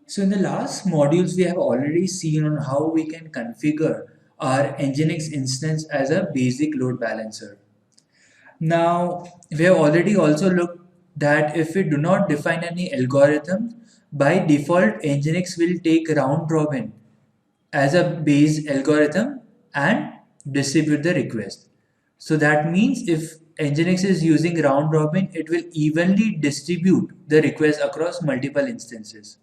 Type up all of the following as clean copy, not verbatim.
So in the last modules, we have already seen on how we can configure our NGINX instance as a basic load balancer. Now, we have already also looked that if we do not define any algorithm, by default NGINX will take round robin as a base algorithm and distribute the request. So that means if NGINX is using round robin, it will evenly distribute the request across multiple instances.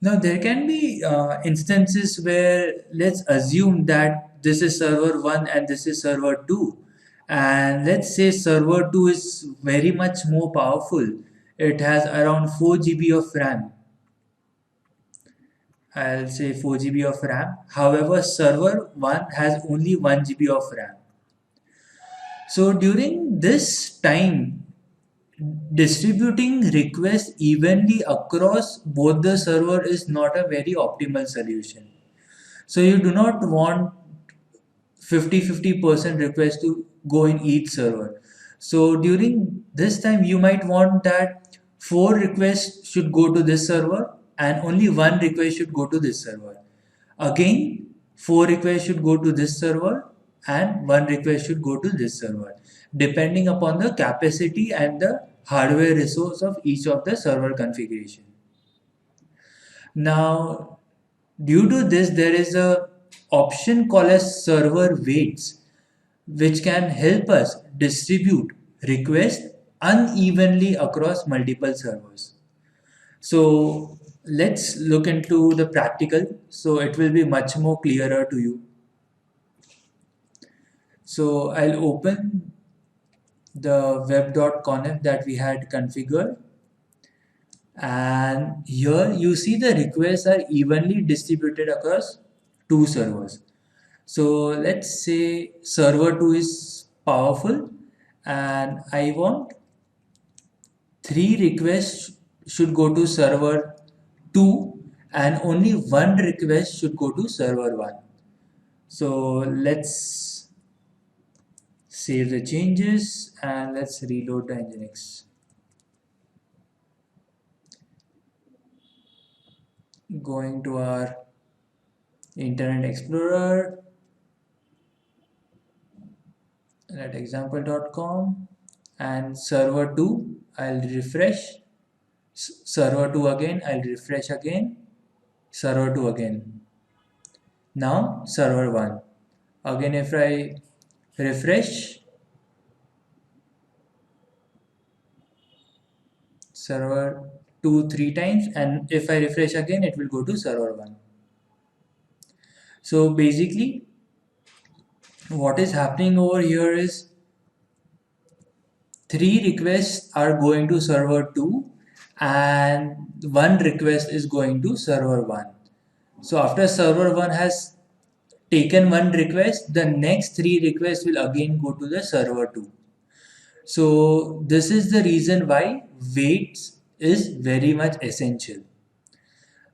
Now there can be instances where let's assume that this is server 1 and this is server 2, and let's say server 2 is very much more powerful. It has around 4 GB of RAM. I'll say 4 GB of RAM. However, server 1 has only 1 GB of RAM. So during this time, distributing requests evenly across both the server is not a very optimal solution. So you do not want 50-50% requests to go in each server. So during this time, you might want that 4 requests should go to this server and only 1 request should go to this server. Again, 4 requests should go to this server and 1 request should go to this server, depending upon the capacity and the hardware resource of each of the server configuration. Now, due to this, there is a option called as server weights, which can help us distribute requests unevenly across multiple servers. So let's look into the practical, so it will be much more clearer to you. So I'll open the web.conf that we had configured, and here you see the requests are evenly distributed across 2 servers. So let's say server 2 is powerful and I want 3 requests should go to server 2 and only 1 request should go to server 1. So let's save the changes and let's reload the NGINX. Going to our Internet Explorer at example.com and server 2, I'll refresh. Server 2 again, I'll refresh again. Server 2 again. Now server 1. Again, if I refresh, server 2 3 times, and if I refresh again, it will go to server 1. So basically, what is happening over here is 3 requests are going to server 2 and 1 request is going to server 1. So after server 1 has taken 1 request, the next 3 requests will again go to the server 2. So this is the reason why waits is very much essential.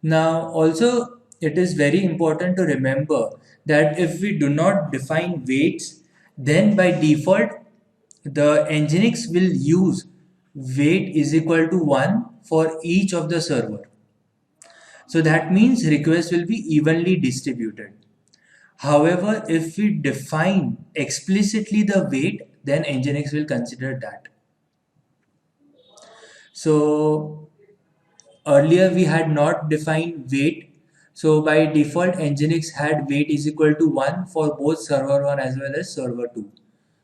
Now also it is very important to remember that if we do not define waits, then by default the NGINX will use wait is equal to 1 for each of the server. So that means requests will be evenly distributed. However, if we define explicitly the wait, then NGINX will consider that. So earlier we had not defined wait. So by default, NGINX had wait is equal to 1 for both server 1 as well as server 2.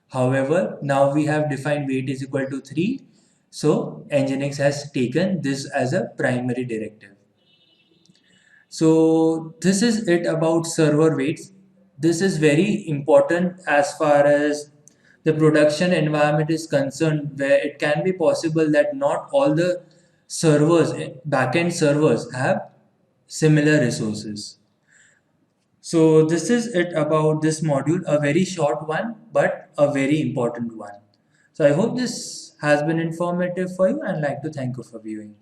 However, now we have defined wait is equal to 3. So NGINX has taken this as a primary directive. So this is it about server waits. This is very important as far as the production environment is concerned, where it can be possible that not all the servers, backend servers, have similar resources. So this is it about this module, a very short one but a very important one. So I hope this has been informative for you and like to thank you for viewing.